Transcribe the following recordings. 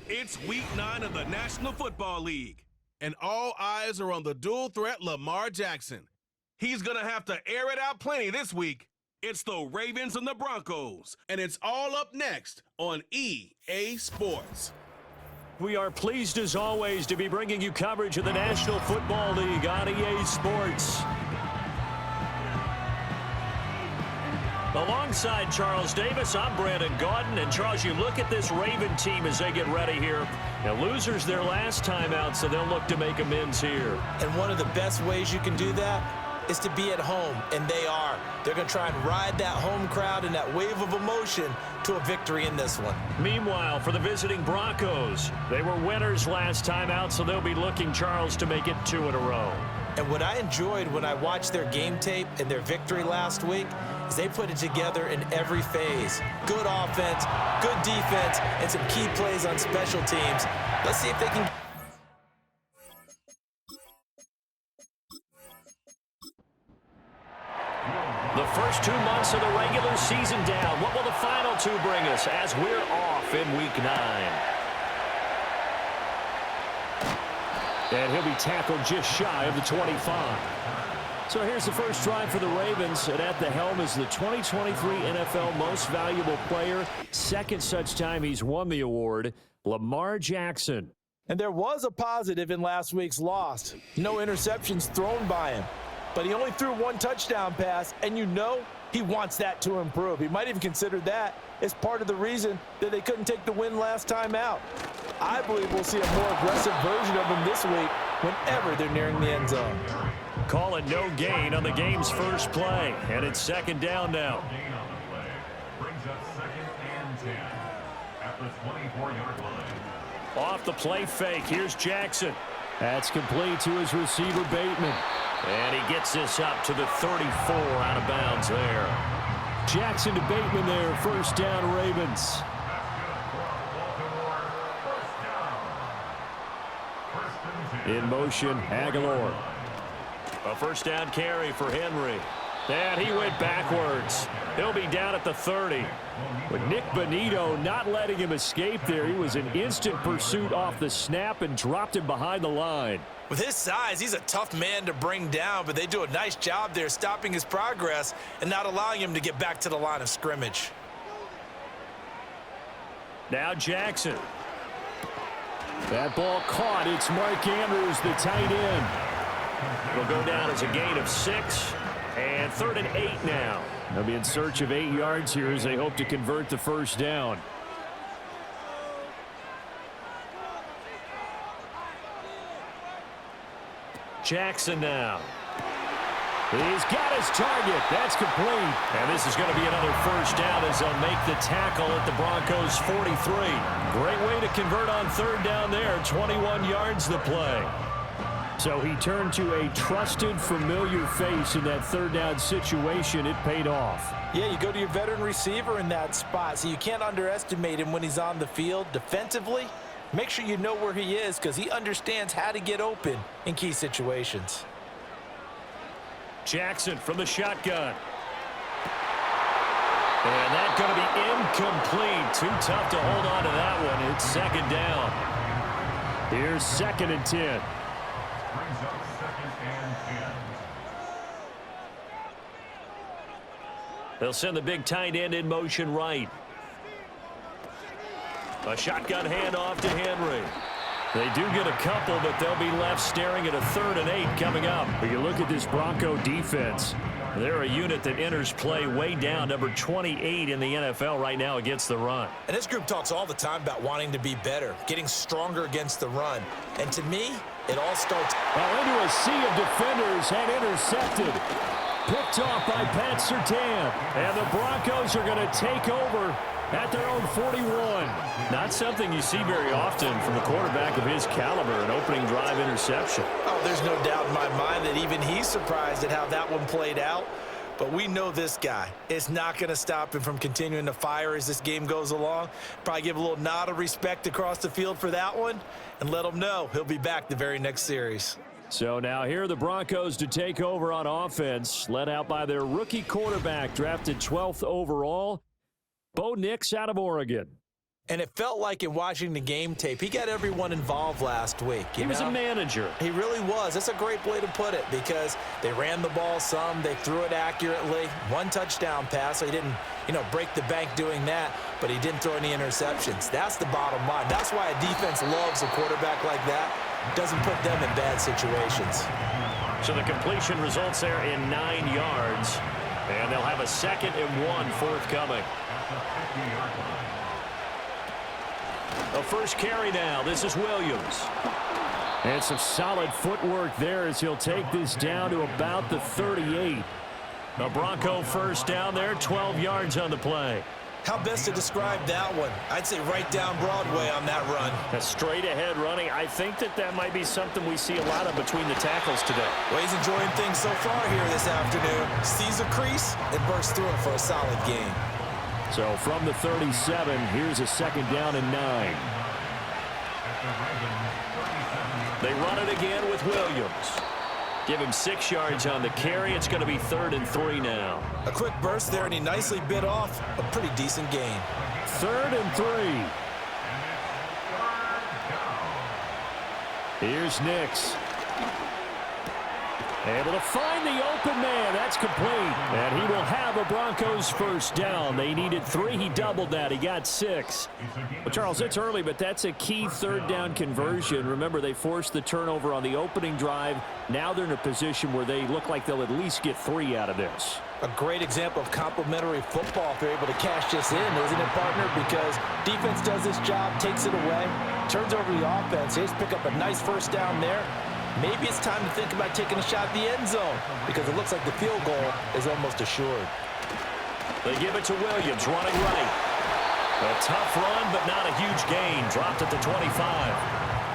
It's week 9 of the National Football League, and all eyes are on the dual threat Lamar Jackson. He's going to have to air it out plenty this week. It's the Ravens and the Broncos, and it's all up next on EA Sports. We are pleased as always to be bringing you coverage of the National Football League on EA Sports. Alongside Charles Davis, I'm Brandon Gaudin. And Charles, you look at this Raven team as they get ready here. Now, losers their last time out, so they'll look to make amends here. And one of the best ways you can do that is to be at home, and they are. They're going to try and ride that home crowd and that wave of emotion to a victory in this one. Meanwhile, for the visiting Broncos, they were winners last time out, so they'll be looking, Charles, to make it 2 in a row. And what I enjoyed when I watched their game tape and their victory last week is they put it together in every phase. Good offense, good defense, and some key plays on special teams. Let's see if they can... The first 2 months of the regular season down. What will the final 2 bring us as we're off in Week 9? And he'll be tackled just shy of the 25. So here's the first drive for the Ravens, and at the helm is the 2023 NFL Most Valuable Player. Second such time he's won the award, Lamar Jackson. And there was a positive in last week's loss. No interceptions thrown by him. But he only threw 1 touchdown pass, and you know he wants that to improve. He might even consider that as part of the reason that they couldn't take the win last time out. I believe we'll see a more aggressive version of him this week whenever they're nearing the end zone. Call it no gain on the game's first play, and it's second down now. Brings up 2nd and 10 at the 24-yard line. Off the play fake, here's Jackson. That's complete to his receiver, Bateman. And he gets this up to the 34 out of bounds there. Jackson to Bateman there, first down Ravens. In motion, Aguilar. A first down carry for Henry. And he went backwards. He'll be down at the 30. But Nick Bonito not letting him escape there. He was in instant pursuit off the snap and dropped him behind the line. With his size, he's a tough man to bring down, but they do a nice job there stopping his progress and not allowing him to get back to the line of scrimmage. Now Jackson. That ball caught. It's Mark Andrews, the tight end. It'll go down as a gain of 6. And 3rd and 8 now. They'll be in search of 8 yards here as they hope to convert the first down. Jackson now. He's got his target. That's complete. And this is going to be another first down as they'll make the tackle at the Broncos' 43. Great way to convert on 3rd down there. 21 yards the play. So he turned to a trusted, familiar face in that 3rd down situation. It paid off. Yeah, you go to your veteran receiver in that spot, so you can't underestimate him when he's on the field. Defensively, make sure you know where he is because he understands how to get open in key situations. Jackson from the shotgun. And that's going to be incomplete. Too tough to hold on to that one. It's 2nd down. Here's 2nd and 10. Brings up 2nd and 10. They'll send the big tight end in motion right. A shotgun handoff to Henry. They do get a couple, but they'll be left staring at a 3rd and 8 coming up. But you look at this Bronco defense. They're a unit that enters play way down, number 28 in the NFL right now against the run. And this group talks all the time about wanting to be better, getting stronger against the run. And to me, it all starts... Well, into a sea of defenders and intercepted. Picked off by Pat Surtain. And the Broncos are going to take over at their own 41. Not something you see very often from a quarterback of his caliber, an opening drive interception. Oh, there's no doubt in my mind that even he's surprised at how that one played out. But we know this guy. It's not going to stop him from continuing to fire as this game goes along. Probably give a little nod of respect across the field for that one and let him know he'll be back the very next series. So now here are the Broncos to take over on offense, led out by their rookie quarterback, drafted 12th overall, Bo Nix out of Oregon. And it felt like in watching the game tape, he got everyone involved last week. He was a manager. He really was. That's a great way to put it because they ran the ball some, they threw it accurately. One touchdown pass, so he didn't, break the bank doing that, but he didn't throw any interceptions. That's the bottom line. That's why a defense loves a quarterback like that. Doesn't put them in bad situations. So the completion results there in 9 yards, and they'll have a 2nd and 1 forthcoming. The first carry now. This is Williams. And some solid footwork there as he'll take this down to about the 38. The Bronco first down there, 12 yards on the play. How best to describe that one? I'd say right down Broadway on that run. A straight ahead running. I think that might be something we see a lot of between the tackles today. Well, he's enjoying things so far here this afternoon. Sees a crease and bursts through it for a solid gain. So from the 37, here's a 2nd down and 9. They run it again with Williams. Give him 6 yards on the carry. It's going to be 3rd and 3 now. A quick burst there, and he nicely bit off a pretty decent gain. 3rd and 3. Here's Nix. Able to find the open man. That's complete. And he will have a Broncos first down. They needed 3. He doubled that. He got 6. Well, Charles, it's early, but that's a key 3rd down conversion. Remember, they forced the turnover on the opening drive. Now they're in a position where they look like they'll at least get 3 out of this. A great example of complementary football if they're able to cash this in, isn't it, partner? Because defense does this job, takes it away, turns over the offense. They just pick up a nice first down there. Maybe it's time to think about taking a shot at the end zone because it looks like the field goal is almost assured. They give it to Williams, running right. A tough run, but not a huge gain. Dropped at the 25.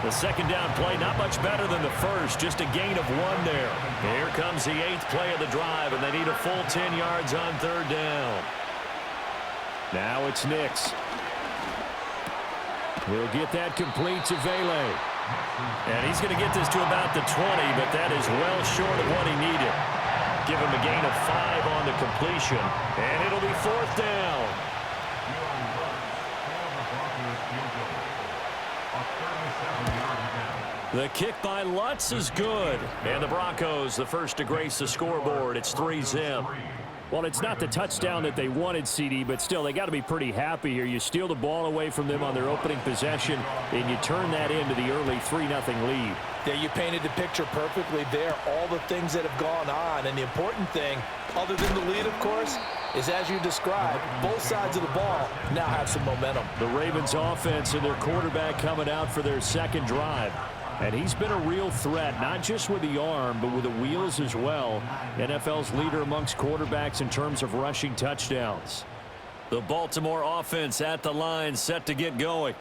The 2nd down play, not much better than the first, just a gain of 1 there. Here comes the 8th play of the drive, and they need a full 10 yards on 3rd down. Now it's Nix. He'll get that complete to Vele. And he's going to get this to about the 20, but that is well short of what he needed. Give him a gain of 5 on the completion, and it'll be 4th down. The kick by Lutz is good. And the Broncos, the first to grace the scoreboard. It's 3-zip. Well, it's not the touchdown that they wanted, CD, but still, they got to be pretty happy here. You steal the ball away from them on their opening possession, and you turn that into the early 3-0 lead. Yeah, you painted the picture perfectly there, all the things that have gone on. And the important thing, other than the lead, of course, is as you described, both sides of the ball now have some momentum. The Ravens offense and their quarterback coming out for their 2nd drive. And he's been a real threat, not just with the arm, but with the wheels as well. NFL's leader amongst quarterbacks in terms of rushing touchdowns. The Baltimore offense at the line, set to get going.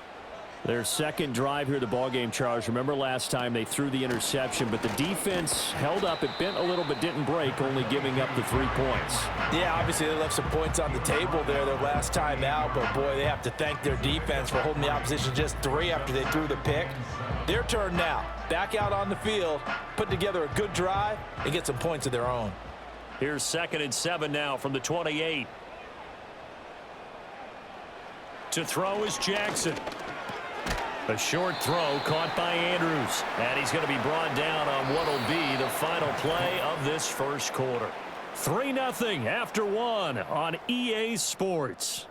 Their 2nd drive here, the ballgame, Charles. Remember last time they threw the interception, but the defense held up. It bent a little but didn't break, only giving up the 3 points. Yeah, obviously they left some points on the table there their last time out, but boy, they have to thank their defense for holding the opposition just 3 after they threw the pick. Their turn now. Back out on the field, put together a good drive, and get some points of their own. Here's 2nd and 7 now from the 28. To throw is Jackson. A short throw caught by Andrews. And he's going to be brought down on what will be the final play of this first quarter. 3-0 after 1 on EA Sports.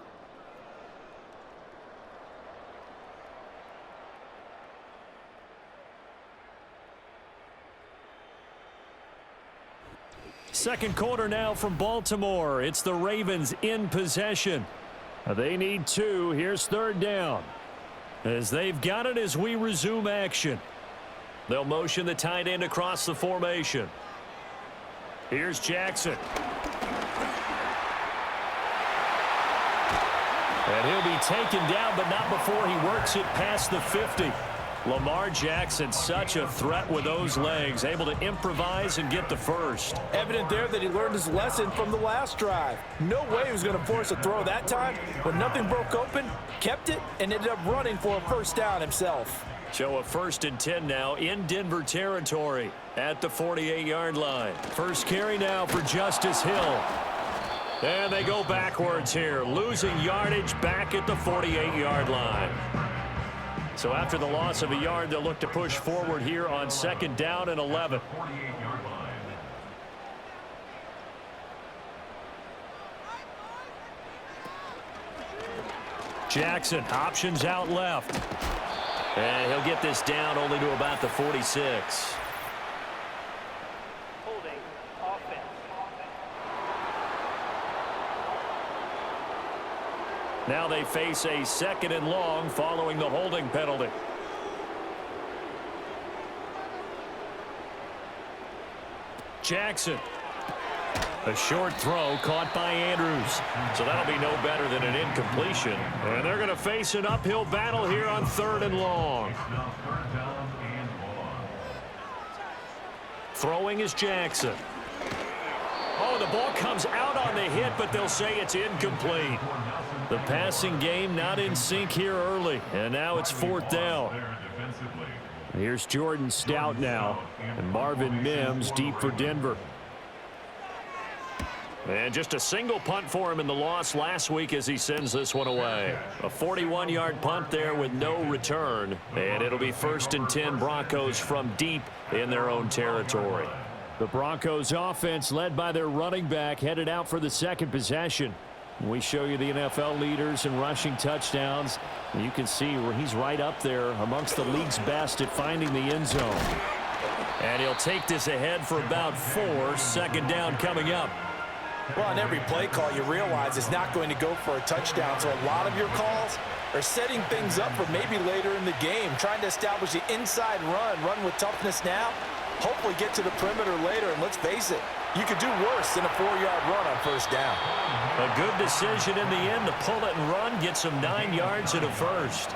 Second quarter now from Baltimore. It's the Ravens in possession. They need 2. Here's 3rd down. As they've got it as we resume action. They'll motion the tight end across the formation. Here's Jackson. And he'll be taken down, but not before he works it past the 50. Lamar Jackson, such a threat with those legs, able to improvise and get the first. Evident there that he learned his lesson from the last drive. No way he was going to force a throw that time. When nothing broke open, kept it, and ended up running for a first down himself. So a 1st and 10 now in Denver territory at the 48-yard line. First carry now for Justice Hill. And they go backwards here, losing yardage back at the 48-yard line. So after the loss of a yard, they'll look to push forward here on 2nd down and 11. 48-yard line. Jackson, options out left. And he'll get this down only to about the 46. Now they face a 2nd and long following the holding penalty. Jackson. A short throw caught by Andrews. So that'll be no better than an incompletion. And they're going to face an uphill battle here on 3rd and long. Now 3rd down and long. Throwing is Jackson. Oh, the ball comes out on the hit, but they'll say it's incomplete. The passing game not in sync here early, and now it's 4th down. Here's Jordan Stout now, and Marvin Mims deep for Denver. And just a single punt for him in the loss last week as he sends this one away. A 41-yard punt there with no return, and it'll be 1st and 10 Broncos from deep in their own territory. The Broncos offense led by their running back headed out for the 2nd possession. We show you the NFL leaders in rushing touchdowns. You can see where he's right up there amongst the league's best at finding the end zone. And he'll take this ahead for about 4. 2nd down coming up. Well, on every play call, you realize it's not going to go for a touchdown. So a lot of your calls are setting things up for maybe later in the game, trying to establish the inside run with toughness now, hopefully get to the perimeter later. And let's face it, you could do worse than a 4-yard run on 1st down. A good decision in the end to pull it and run, get some 9 yards and a 1st.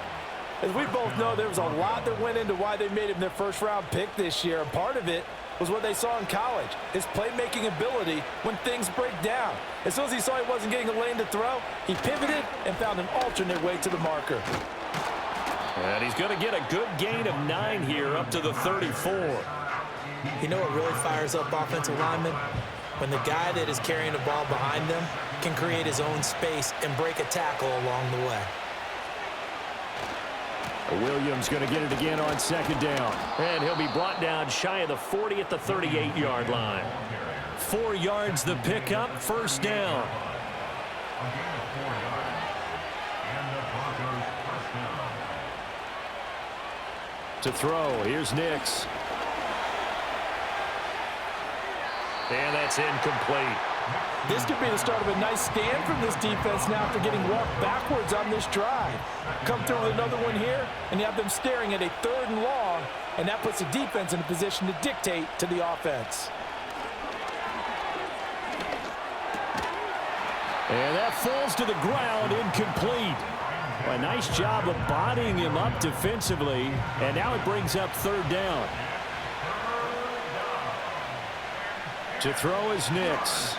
As we both know, there was a lot that went into why they made him their 1st-round pick this year. And part of it was what they saw in college, his playmaking ability when things break down. As soon as he saw he wasn't getting a lane to throw, he pivoted and found an alternate way to the marker. And he's going to get a good gain of 9 here up to the 34. You know what really fires up offensive linemen? When the guy that is carrying the ball behind them can create his own space and break a tackle along the way. Williams going to get it again on 2nd down. And he'll be brought down shy of the 40 at the 38-yard line. 4 yards the pickup, 1st down. To throw, here's Nix. And that's incomplete. This could be the start of a nice stand from this defense now after getting walked backwards on this drive. Come through with another one here, and you have them staring at a 3rd and long, and that puts the defense in a position to dictate to the offense. And that falls to the ground, incomplete. A nice job of bodying him up defensively, and now it brings up 3rd down. To throw is Nix.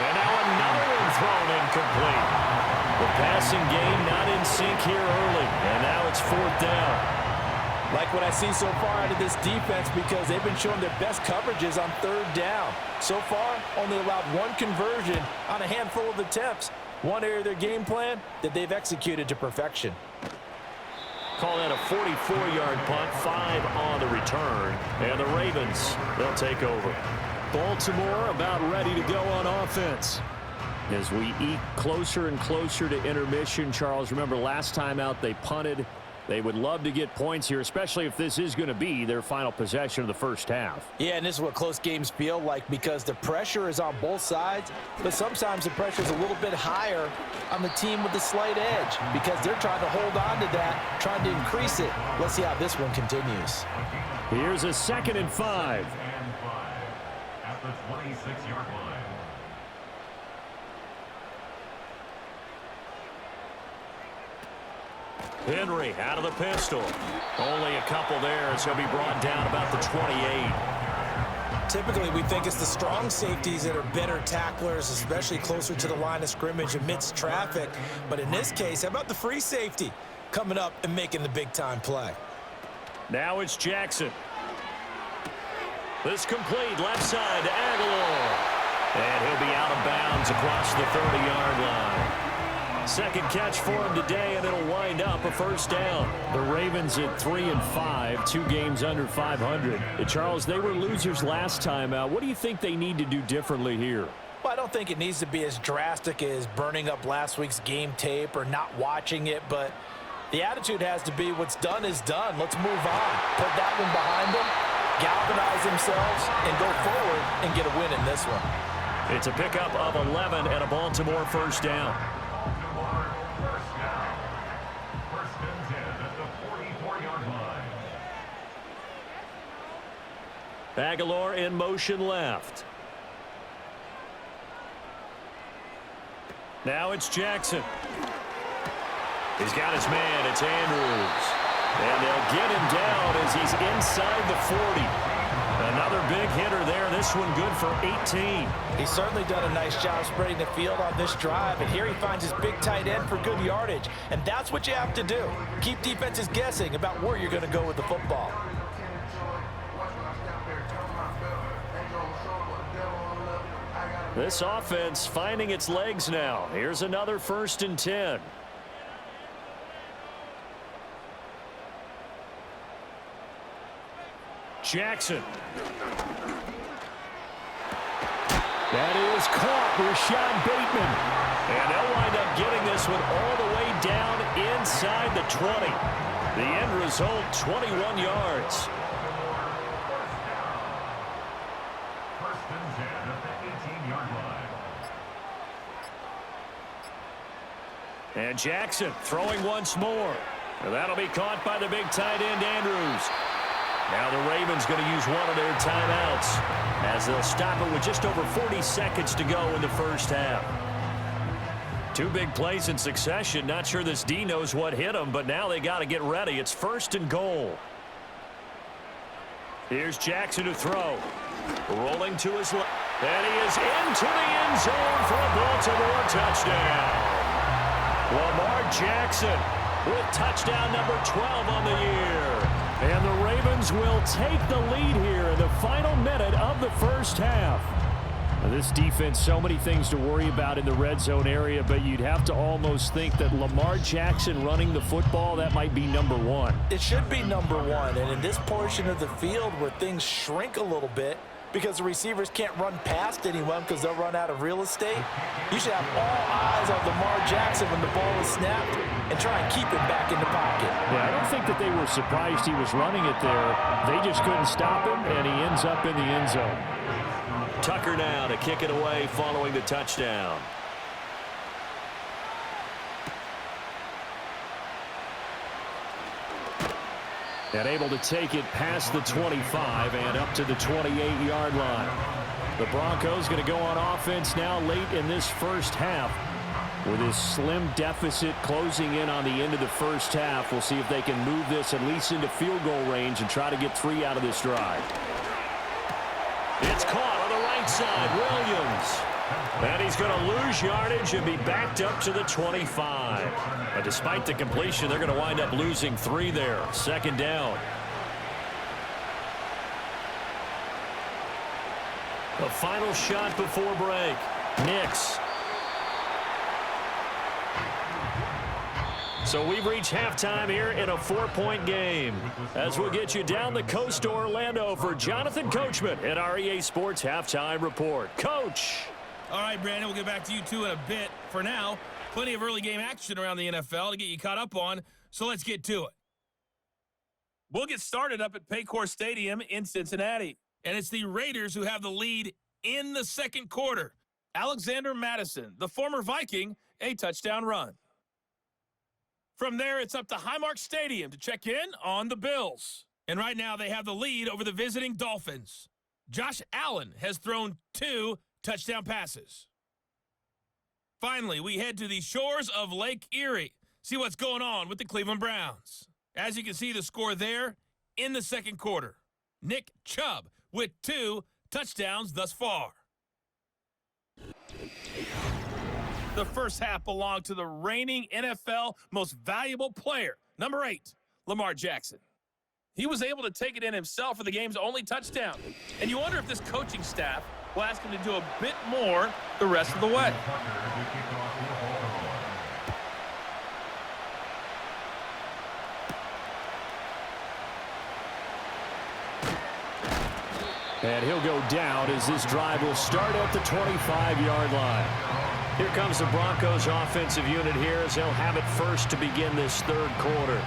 And now another one thrown incomplete. The passing game not in sync here early, and now it's 4th down. Like what I see so far out of this defense because they've been showing their best coverages on 3rd down. So far, only allowed 1 conversion on a handful of attempts. One area of their game plan that they've executed to perfection. Call that a 44-yard punt, 5 on the return. And the Ravens, they'll take over. Baltimore about ready to go on offense. As we eke closer and closer to intermission, Charles, remember last time out they punted. They would love to get points here, especially if this is going to be their final possession of the 1st half. Yeah, and this is what close games feel like because the pressure is on both sides, but sometimes the pressure is a little bit higher on the team with the slight edge because they're trying to hold on to that, trying to increase it. Let's see how this one continues. Here's a 2nd and 5. At the 26-yard line. Henry out of the pistol. Only a couple there, so he'll be brought down about the 28. Typically, we think it's the strong safeties that are better tacklers, especially closer to the line of scrimmage amidst traffic. But in this case, how about the free safety coming up and making the big-time play? Now it's Jackson. This complete left side to Aguilar. And he'll be out of bounds across the 30-yard line. Second catch for him today, and it'll wind up a first down. The Ravens at 3-5, 2 games under 500. Charles, they were losers last time out. What do you think they need to do differently here? Well, I don't think it needs to be as drastic as burning up last week's game tape or not watching it, but the attitude has to be what's done is done. Let's move on. Put that one behind them, galvanize themselves, and go forward and get a win in this one. It's a pickup of 11 and a Baltimore first down. First and 10 at the 44-yard line. Aguilar in motion left. Now it's Jackson. He's got his man. It's Andrews. And they'll get him down as he's inside the 40. Another big hitter there. This one good for 18. He's certainly done a nice job spreading the field on this drive, and here he finds his big tight end for good yardage. And that's what you have to do. Keep defenses guessing about where you're going to go with the football. This offense finding its legs now. Here's another first and 10. Jackson. That is caught. Rashad Bateman. And they'll wind up getting this one all the way down inside the 20. The end result, 21 yards. First and 10 at the 18-yard line. And Jackson throwing once more. And that'll be caught by the big tight end, Andrews. Now the Ravens going to use one of their timeouts as they'll stop it with just over 40 seconds to go in the first half. 2 big plays in succession. Not sure this D knows what hit him, but now they got to get ready. It's first and goal. Here's Jackson to throw. Rolling to his left. And he is into the end zone for a Baltimore touchdown. Lamar Jackson with touchdown number 12 on the year. And the Ravens will take the lead here in the final minute of the first half. Now, this defense, so many things to worry about in the red zone area, but you'd have to almost think that Lamar Jackson running the football, that might be number 1. It should be number 1, and in this portion of the field where things shrink a little bit because the receivers can't run past anyone because they'll run out of real estate, you should have all eyes on Lamar Jackson when the ball is snapped and try and keep him back in the pocket. Yeah, I don't think that they were surprised he was running it there. They just couldn't stop him, and he ends up in the end zone. Tucker now to kick it away following the touchdown. And able to take it past the 25 and up to the 28-yard line. The Broncos going to go on offense now late in this first half. With this slim deficit closing in on the end of the first half, we'll see if they can move this at least into field goal range and try to get 3 out of this drive. It's caught on the right side, Williams. And he's going to lose yardage and be backed up to the 25. But despite the completion, they're going to wind up losing 3 there. Second down. The final shot before break. Nix. So we've reached halftime here in a 4-point game. As we'll get you down the coast to Orlando for Jonathan Coachman at our EA Sports Halftime Report. Coach. All right, Brandon, we'll get back to you two in a bit. For now, plenty of early game action around the NFL to get you caught up on, so let's get to it. We'll get started up at Paycor Stadium in Cincinnati, and it's the Raiders who have the lead in the second quarter. Alexander Madison, the former Viking, a touchdown run. From there, it's up to Highmark Stadium to check in on the Bills. And right now, they have the lead over the visiting Dolphins. Josh Allen has thrown 2 touchdown passes. Finally, we head to the shores of Lake Erie. See what's going on with the Cleveland Browns. As you can see the score there in the second quarter. Nick Chubb with 2 touchdowns thus far. The first half belonged to the reigning NFL most valuable player, number 8, Lamar Jackson. He was able to take it in himself for the game's only touchdown. And you wonder if this coaching staff will ask him to do a bit more the rest of the way. And he'll go down as this drive will start at the 25-yard line. Here comes the Broncos offensive unit here as they'll have it first to begin this third quarter.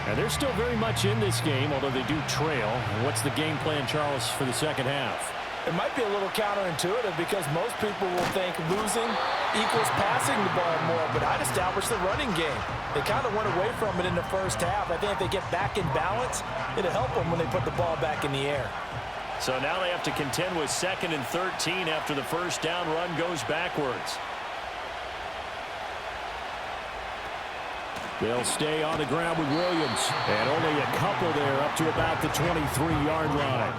And they're still very much in this game, although they do trail. What's the game plan, Charles, for the second half? It might be a little counterintuitive because most people will think losing equals passing the ball more, but I'd establish the running game. They kind of went away from it in the first half. I think if they get back in balance, it'll help them when they put the ball back in the air. So now they have to contend with 2nd and 13 after the first down run goes backwards. They'll stay on the ground with Williams. And only a couple there up to about the 23-yard line.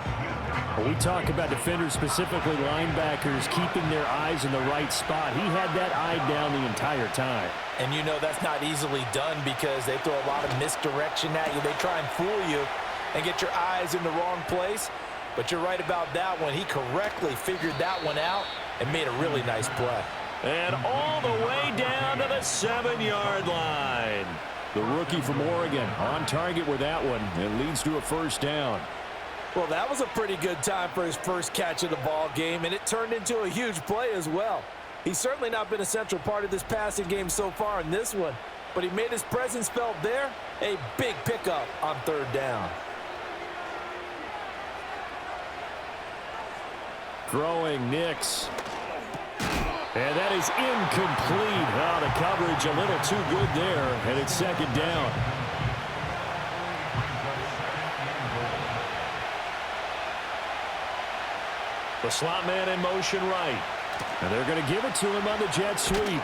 When we talk about defenders, specifically linebackers, keeping their eyes in the right spot, he had that eye down the entire time. And you know that's not easily done because they throw a lot of misdirection at you. They try and fool you and get your eyes in the wrong place. But you're right about that one. He correctly figured that one out and made a really nice play. And all the way down to the 7-yard line. The rookie from Oregon on target with that one. It leads to a first down. Well, that was a pretty good time for his first catch of the ball game, and it turned into a huge play as well. He's certainly not been a central part of this passing game so far in this one, but he made his presence felt there. A big pickup on third down. Throwing Nix. And that is incomplete. Oh, the coverage a little too good there, and it's second down. The slot man in motion right. And they're going to give it to him on the jet sweep.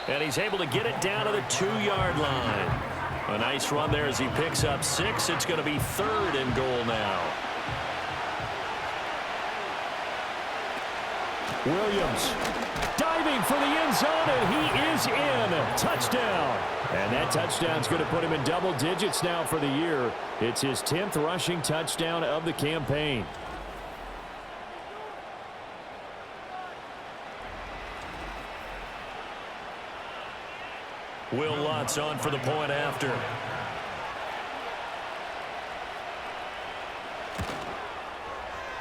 And he's able to get it down to the 2-yard line. A nice run there as he picks up 6. It's going to be 3rd and goal now. Williams diving for the end zone, and he is in. Touchdown. And that touchdown's going to put him in double digits now for the year. It's his 10th rushing touchdown of the campaign. Will Lutz on for the point after.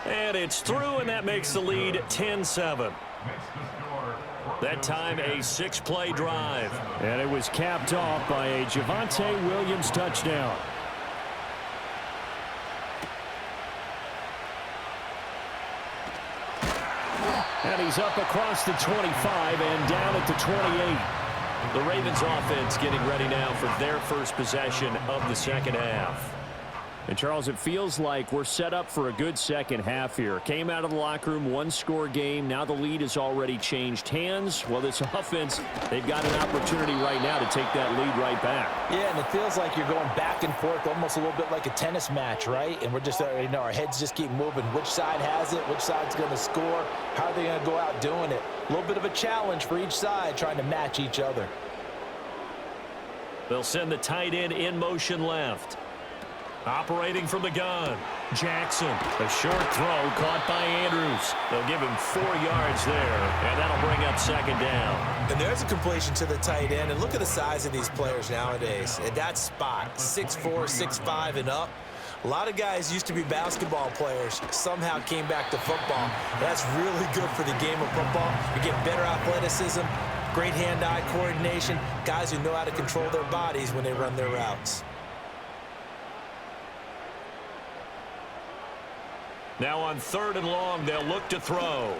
And it's through, and that makes the lead 10-7. That time a 6-play drive. And it was capped off by a Javonte Williams touchdown. And he's up across the 25 and down at the 28. The Ravens offense getting ready now for their first possession of the second half. And, Charles, it feels like we're set up for a good second half here. Came out of the locker room, 1-score game. Now the lead has already changed hands. Well, this offense, they've got an opportunity right now to take that lead right back. Yeah, and it feels like you're going back and forth almost a little bit like a tennis match, right? And we're just, our heads just keep moving. Which side has it? Which side's going to score? How are they going to go out doing it? A little bit of a challenge for each side trying to match each other. They'll send the tight end in motion left. Operating from the gun, Jackson. A short throw caught by Andrews. They'll give him 4 yards there, and that'll bring up second down. And there's a completion to the tight end. And look at the size of these players nowadays. At that spot, 6'4", 6'5", and up. A lot of guys used to be basketball players, somehow came back to football. That's really good for the game of football. You get better athleticism, great hand-eye coordination, guys who know how to control their bodies when they run their routes. Now on 3rd and long, they'll look to throw.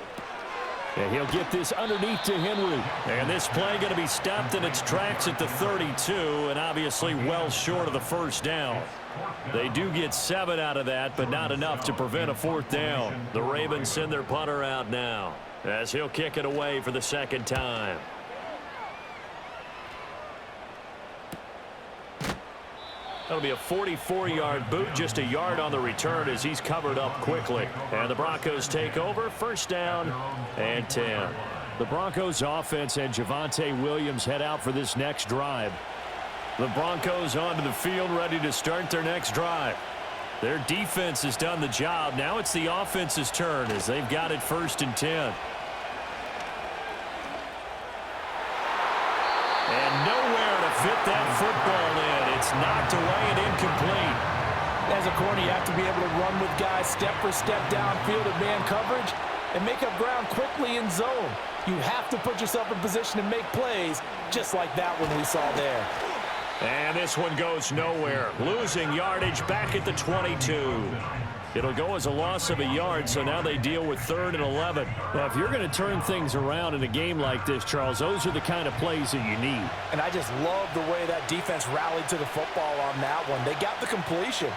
And he'll get this underneath to Henry. And this play going to be stopped in its tracks at the 32, and obviously well short of the first down. They do get 7 out of that, but not enough to prevent a 4th down. The Ravens send their punter out now as he'll kick it away for the second time. That'll be a 44-yard boot, just a yard on the return as he's covered up quickly. And the Broncos take over, first down and 10. The Broncos offense and Javonte Williams head out for this next drive. The Broncos onto the field, ready to start their next drive. Their defense has done the job. Now it's the offense's turn as they've got it 1st and 10. And nowhere to fit that football in. It's knocked away and incomplete. As a corner, you have to be able to run with guys step for step downfield in man coverage and make up ground quickly in zone. You have to put yourself in position to make plays, just like that one we saw there. And this one goes nowhere. Losing yardage back at the 22. It'll go as a loss of a yard, so now they deal with 3rd and 11. Well, if you're going to turn things around in a game like this, Charles, those are the kind of plays that you need. And I just love the way that defense rallied to the football on that one. They got the completion,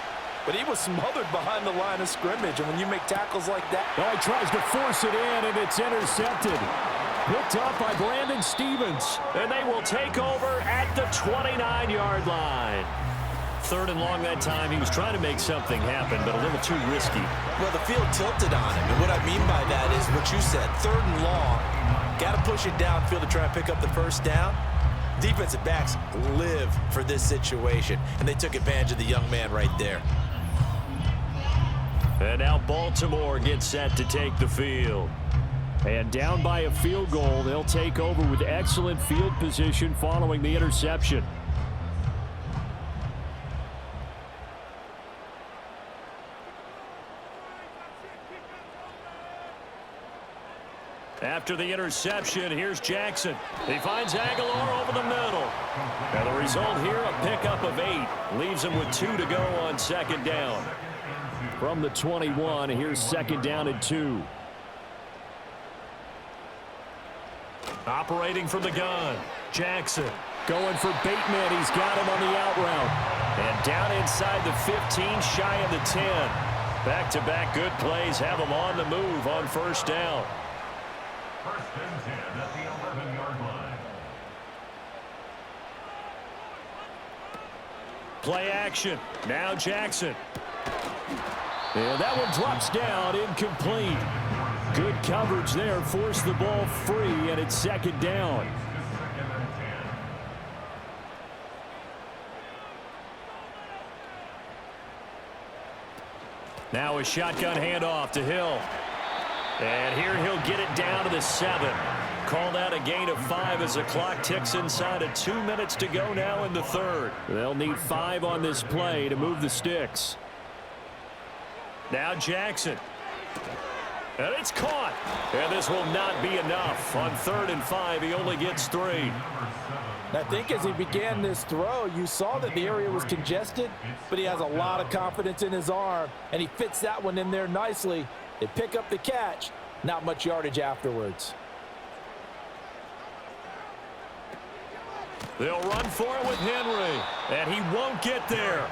but he was smothered behind the line of scrimmage. And when you make tackles like that... Oh, he tries to force it in, and it's intercepted. Picked up by Brandon Stevens. And they will take over at the 29-yard line. 3rd and long that time. He was trying to make something happen, but a little too risky. Well, the field tilted on him. And what I mean by that is what you said. 3rd and long. Got to push it downfield to try and pick up the 1st down. Defensive backs live for this situation. And they took advantage of the young man right there. And now Baltimore gets set to take the field. And down by a field goal, they'll take over with excellent field position following the interception. After the interception, here's Jackson. He finds Aguilar over the middle. And the result here, a pickup of 8. Leaves him with 2 to go on 2nd down. From the 21, here's 2nd down and 2. Operating from the gun, Jackson going for Bateman. He's got him on the out route. And down inside the 15, shy of the 10. Back-to-back good plays have him on the move on 1st down. 1st and 10 at the 11-yard line. Play action. Now Jackson. And that one drops down, incomplete. Good coverage there, forced the ball free, and it's 2nd down. Now a shotgun handoff to Hill. And here he'll get it down to the 7. Called out a gain of 5 as the clock ticks inside of 2 minutes to go now in the 3rd. They'll need 5 on this play to move the sticks. Now Jackson. And it's caught. And this will not be enough. On 3rd and 5, he only gets 3. I think as he began this throw, you saw that the area was congested, but he has a lot of confidence in his arm, and he fits that one in there nicely. They pick up the catch. Not much yardage afterwards. They'll run for it with Henry, and he won't get there.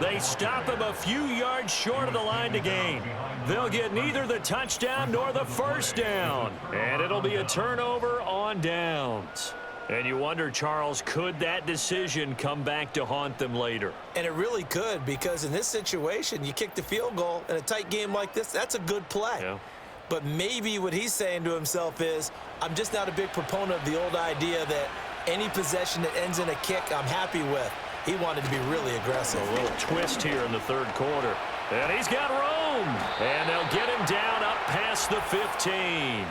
They stop him a few yards short of the line to gain. They'll get neither the touchdown nor the 1st down, and it'll be a turnover on downs. And you wonder, Charles, could that decision come back to haunt them later? And it really could, because in this situation, you kick the field goal in a tight game like this, that's a good play. Yeah. But maybe what he's saying to himself is, I'm just not a big proponent of the old idea that any possession that ends in a kick, I'm happy with. He wanted to be really aggressive. A little twist here in the 3rd quarter. And he's got room. And they'll get him down up past the 15.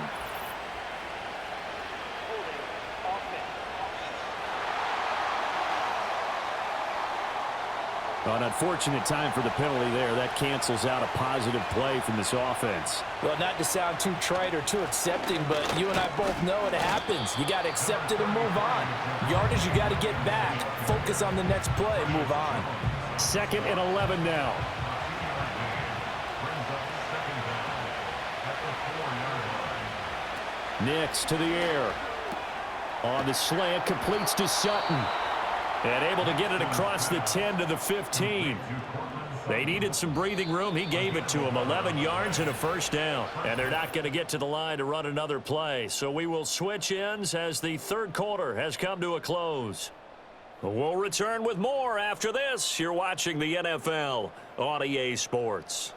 An unfortunate time for the penalty there. That cancels out a positive play from this offense. Well, not to sound too trite or too accepting, but you and I both know it happens. You got to accept it and move on. Yardage, you got to get back. Focus on the next play, move on. 2nd and 11 now. Nix to the air. On the slant, completes to Sutton. And able to get it across the 10 to the 15. They needed some breathing room. He gave it to them. 11 yards and a 1st down. And they're not going to get to the line to run another play. So we will switch ends as the 3rd quarter has come to a close. We'll return with more after this. You're watching the NFL on EA Sports.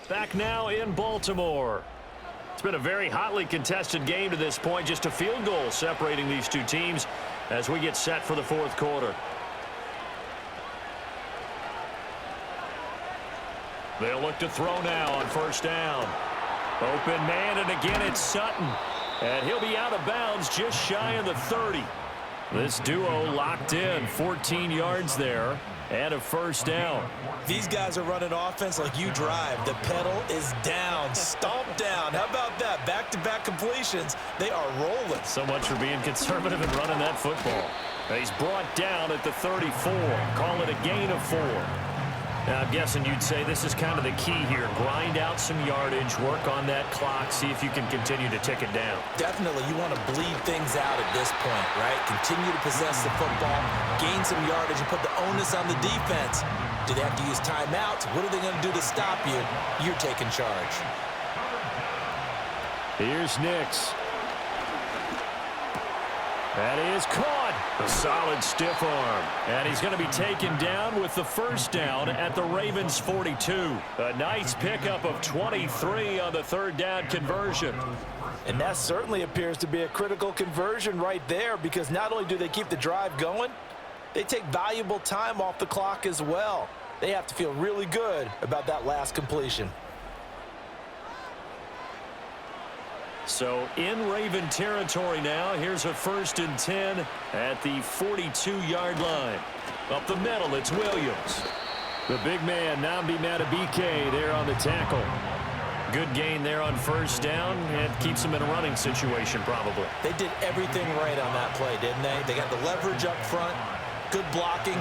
Back now in Baltimore. It's been a very hotly contested game to this point. Just a field goal separating these two teams as we get set for the fourth quarter. They'll look to throw now on first down. Open man, and again it's Sutton. And he'll be out of bounds just shy of the 30. This duo locked in, 14 yards there, and a first down. These guys are running offense like you drive. The pedal is down, stomp down. How about that? Back-to-back completions. They are rolling. So much for being conservative and running that football. He's brought down at the 34. Call it a gain of 4. Now, I'm guessing you'd say this is kind of the key here. Grind out some yardage, work on that clock, see if you can continue to tick it down. Definitely, you want to bleed things out at this point, right? Continue to possess the football, gain some yardage, and put the onus on the defense. Do they have to use timeouts? What are they going to do to stop you? You're taking charge. Here's Nix. That is caught. A solid stiff arm. And he's going to be taken down with the first down at the Ravens 42. A nice pickup of 23 on the third down conversion. And that certainly appears to be a critical conversion right there, because not only do they keep the drive going, they take valuable time off the clock as well. They have to feel really good about that last completion. So in Raven territory now. Here's a 1st and 10 at the 42-yard line. Up the middle, it's Williams. The big man, Nnamdi Madubuike, there on the tackle. Good gain there on first down, and keeps him in a running situation probably. They did everything right on that play, didn't they? They got the leverage up front, good blocking,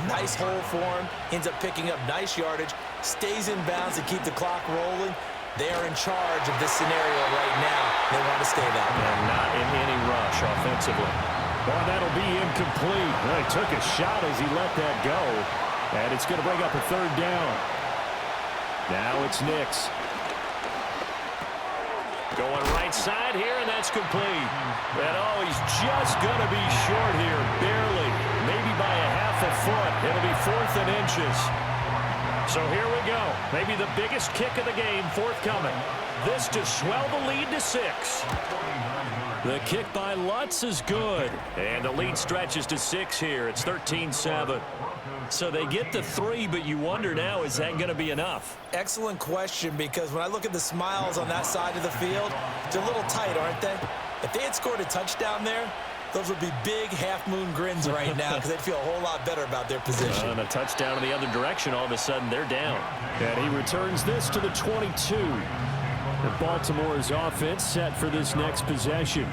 nice hole for him, ends up picking up nice yardage, stays in bounds to keep the clock rolling. They are in charge of this scenario right now. They want to stay that way. And not in any rush offensively. Well, that'll be incomplete. Well, he took a shot as he let that go. And it's going to bring up a third down. Now it's Nix. Going right side here, and that's complete. And oh, he's just going to be short here, barely. Maybe by a half a foot. It'll be 4th and inches. So here we go. Maybe the biggest kick of the game forthcoming. This to swell the lead to 6. The kick by Lutz is good. And the lead stretches to 6 here. It's 13-7. So they get the 3, but you wonder now, is that going to be enough? Excellent question, because when I look at the smiles on that side of the field, they're a little tight, aren't they? If they had scored a touchdown there, those would be big half-moon grins right now, because they'd feel a whole lot better about their position. And a touchdown in the other direction, all of a sudden they're down. And he returns this to the 22. And Baltimore's offense set for this next possession.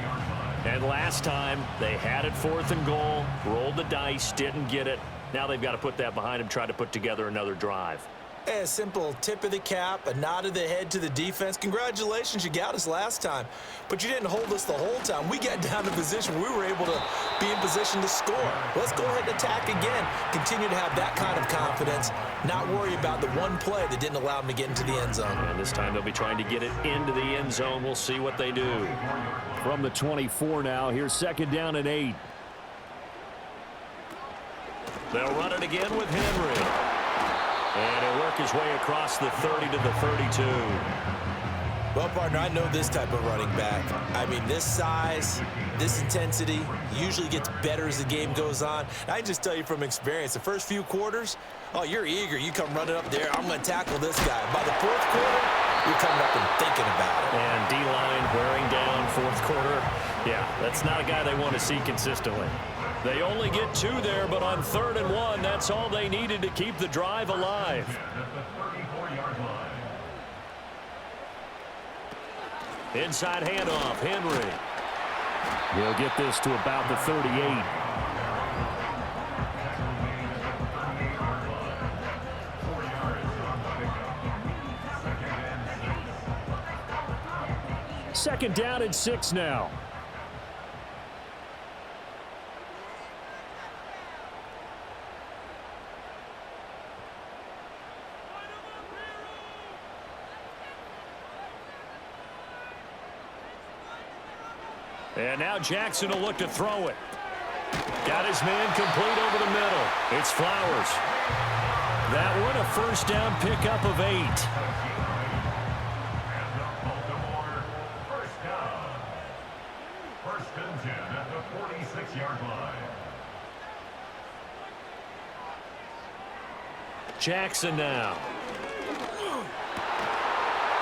And last time, they had it 4th and goal, rolled the dice, didn't get it. Now they've got to put that behind them, try to put together another drive. A simple tip of the cap, a nod of the head to the defense. Congratulations, you got us last time, but you didn't hold us the whole time. We got down to position where we were able to be in position to score. Let's go ahead and attack again. Continue to have that kind of confidence, not worry about the one play that didn't allow them to get into the end zone. And this time they'll be trying to get it into the end zone. We'll see what they do. From the 24 now, here's 2nd down and 8. They'll run it again with Henry. And he'll work his way across the 30 to the 32. Well, partner, I know this type of running back. I mean, this size, this intensity usually gets better as the game goes on. I can just tell you from experience, the first few quarters, oh, you're eager. You come running up there, I'm going to tackle this guy. By the 4th quarter, you're coming up and thinking about it. And D-line wearing down 4th quarter. Yeah, that's not a guy they want to see consistently. They only get 2 there, but on 3rd and 1, that's all they needed to keep the drive alive. Inside handoff, Henry. He'll get this to about the 38. Second down and 6 now. And now Jackson will look to throw it. Got his man complete over the middle. It's Flowers. That one a 1st down pickup of 8. First and 10 at the 46-yard line. Jackson now.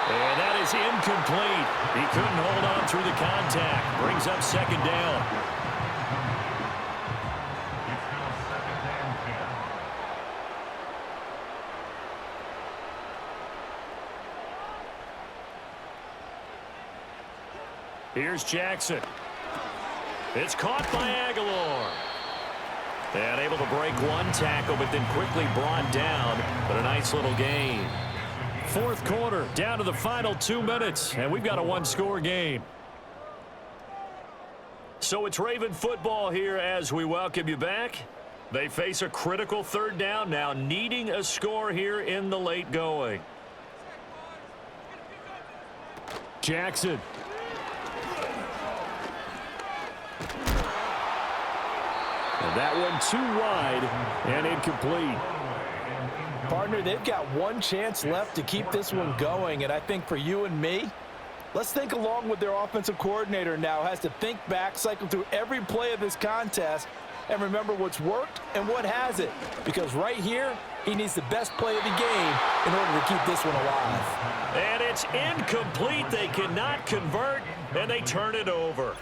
And that is incomplete. He couldn't hold on through the contact. Brings up second down. It's now second and 10. Here's Jackson. It's caught by Aguilar. And able to break one tackle, but then quickly brought down. But a nice little gain. Fourth quarter, down to the final 2 minutes, and we've got a one-score game. So it's Raven football here as we welcome you back. They face a critical third down now, needing a score here in the late going. Jackson. And that one too wide and incomplete. Partner, they've got one chance left to keep this one going, and I think for you and me, let's think along with their offensive coordinator now. Has to think back, cycle through every play of this contest, and remember what's worked and what hasn't. Because right here, he needs the best play of the game in order to keep this one alive. And it's incomplete. They cannot convert, and they turn it over.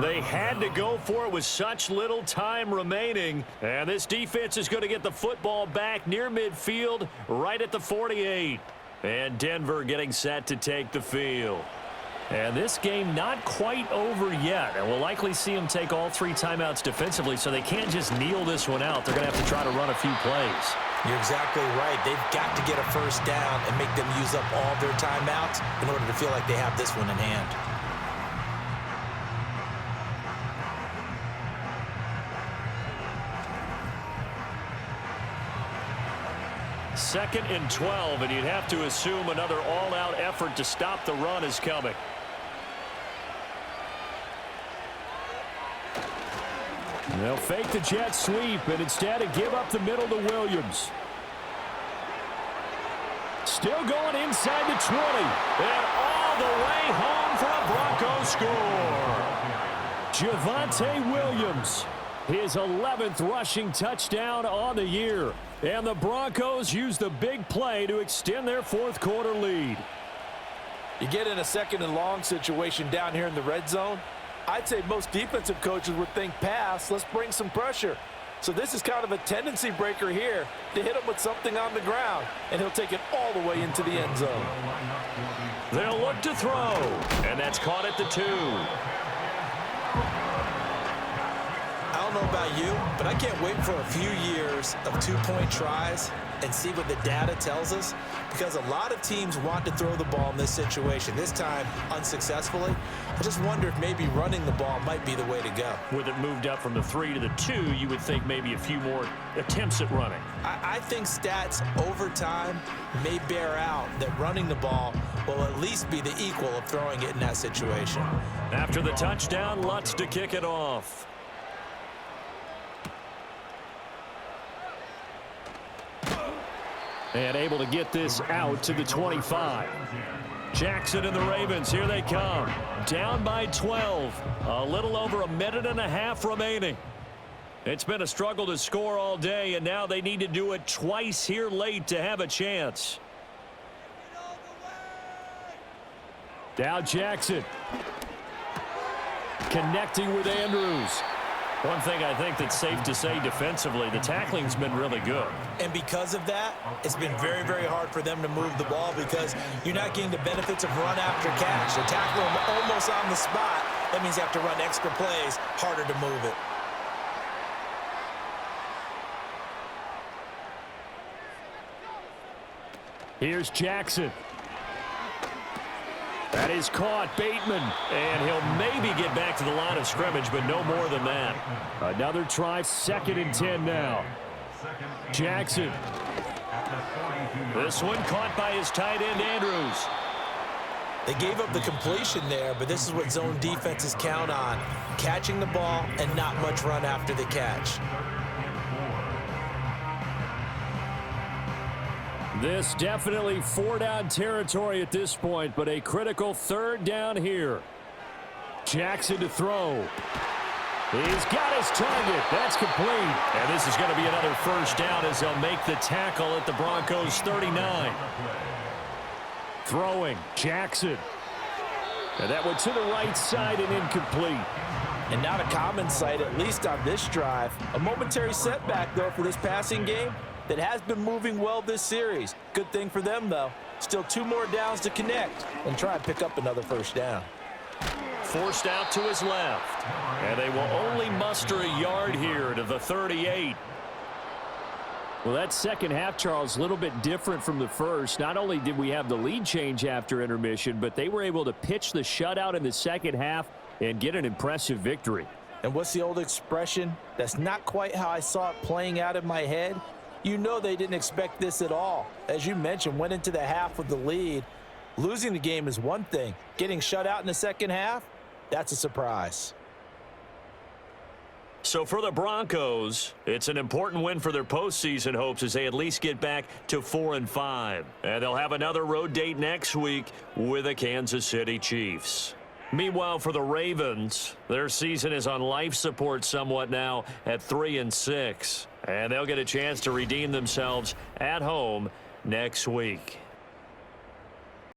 They had to go for it with such little time remaining. And this defense is going to get the football back near midfield, right at the 48. And Denver getting set to take the field. And this game not quite over yet. And we'll likely see them take all three timeouts defensively, so they can't just kneel this one out. They're going to have to try to run a few plays. You're exactly right. They've got to get a first down and make them use up all their timeouts in order to feel like they have this one in hand. Second and 12, and you'd have to assume another all-out effort to stop the run is coming. They'll fake the jet sweep and instead give up the middle to Williams. Still going inside the 20, and all the way home for a Bronco score. Javonte Williams, his 11th rushing touchdown on the year. And the Broncos use the big play to extend their fourth quarter lead. You get in a second and long situation down here in the red zone, I'd say most defensive coaches would think pass, let's bring some pressure. So this is kind of a tendency breaker here to hit him with something on the ground, and he'll take it all the way into the end zone. They'll look to throw, and that's caught at the 2. I don't know about you, but I can't wait for a few years of two-point tries and see what the data tells us, because a lot of teams want to throw the ball in this situation, this time unsuccessfully. I just wonder if maybe running the ball might be the way to go. With it moved up from the 3 to the 2, you would think maybe a few more attempts at running. I think stats over time may bear out that running the ball will at least be the equal of throwing it in that situation. After the touchdown, Lutz to kick it off. And able to get this out to the 25. Jackson and the Ravens, here they come. Down by 12. A little over a minute and a half remaining. It's been a struggle to score all day, and now they need to do it twice here late to have a chance. Now Jackson. Connecting with Andrews. One thing I think that's safe to say defensively, the tackling's been really good. And because of that, it's been very, very hard for them to move the ball because you're not getting the benefits of run after catch. They're tackling them almost on the spot. That means you have to run extra plays, harder to move it. Here's Jackson. That is caught, Bateman, and he'll maybe get back to the line of scrimmage, but no more than that. Another try, 2nd and 10 now. Jackson. This one caught by his tight end, Andrews. They gave up the completion there, but this is what zone defenses count on. Catching the ball and not much run after the catch. This definitely 4-down territory at this point, but a critical 3rd down here. Jackson to throw. He's got his target. That's complete. And this is going to be another first down as they'll make the tackle at the Broncos 39. Throwing, Jackson. And that went to the right side and incomplete. And not a common sight, at least on this drive. A momentary setback, though, for this passing game that has been moving well this series. Good thing for them, though. Still 2 more downs to connect and try and pick up another first down. Forced out to his left. And they will only muster a yard here to the 38. Well, that second half, Charles, a little bit different from the first. Not only did we have the lead change after intermission, but they were able to pitch the shutout in the second half and get an impressive victory. And what's the old expression? That's not quite how I saw it playing out in my head. You know they didn't expect this at all. As you mentioned, went into the half with the lead. Losing the game is one thing. Getting shut out in the second half, that's a surprise. So for the Broncos, it's an important win for their postseason hopes as they at least get back to 4-5. And they'll have another road date next week with the Kansas City Chiefs. Meanwhile, for the Ravens, their season is on life support somewhat now at 3-6. And they'll get a chance to redeem themselves at home next week.